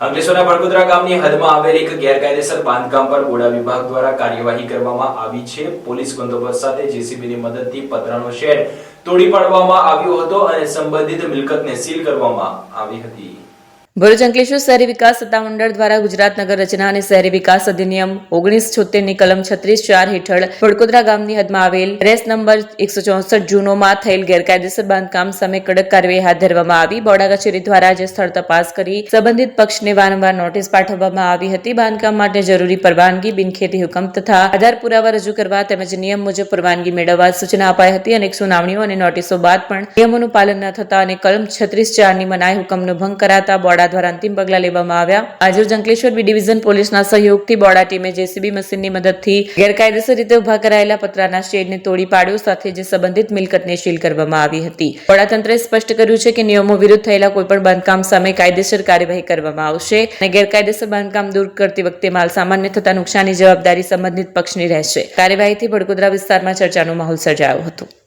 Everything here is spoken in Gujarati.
અંકલેશ્વરના ભડકોદરા ગામની હદમાં આવેલ એક ગેરકાયદેસર બાંધકામ પર બોડા વિભાગ દ્વારા કાર્યવાહી કરવામાં આવી છે। પોલીસ બંદોબસ્ત સાથે જેસીબીની મદદથી પતરાનો શેડ તોડી પાડવામાં આવ્યો હતો અને સંબંધિત મિલકતને સીલ કરવામાં આવી હતી। ભરૂચ અંકલેશ્વર શહેરી વિકાસ સત્તામંડળ દ્વારા ગુજરાત નગર રચના અને શહેરી વિકાસ અધિનિયમ 1976 ની કલમ 36(4) હેઠળ ભડકોદરા ગામની હદમાં આવેલ રેસ નંબર 164 જૂનોમાં થયેલ ગેરકાયદેસર બાંધકામ સામે કડક કાર્યવાહી હાથ ધરવામાં આવી। બોડા કચેરી દ્વારા જે સ્થળ તપાસ કરી સંબંધિત પક્ષને વારંવાર નોટિસ પાઠવવામાં આવી હતી। બાંધકામ માટે જરૂરી પરવાનગી, બિનખેતી હુકમ તથા આધાર પુરાવા રજૂ કરવા તેમજ નિયમ મુજબ પરવાનગી મેળવવા સૂચના અપાઈ હતી। અનેક સુનાવણીઓ અને નોટિસો બાદ પણ નિયમોનું પાલન ન થતા અને કલમ 36(4) ની મનાઈ હુકમનો ભંગ કરાતા બોડા દ્વારા અંતિમ પગલાં લેવામાં આવ્યા। આજરોજ અંકલેશ્વર બી ડિવિઝન પોલીસના સહયોગથી બોડા ટીમે જેસીબી મશીનની મદદથી ગેરકાયદેસર રીતે ઉભા કરાયેલા પતરાના શેડને તોડી પાડ્યો, સાથે જે સંબંધિત મિલકતને સીલ કરવામાં આવી હતી। બોડા તંત્રએ સ્પષ્ટ કર્યું છે કે નિયમો વિરુદ્ધ થયેલા કોઈપણ બાંધકામ સામે કાયદેસર કાર્યવાહી કરવામાં આવશે અને ગેરકાયદેસર બાંધકામ દૂર કરતી વખતે માલ સામાનને થતા નુકસાનની જવાબદારી સંબંધિત પક્ષની રહેશે। કાર્યવાહીથી ભડકોદરા વિસ્તારમાં ચર્ચાનો માહોલ સર્જાયો હતો।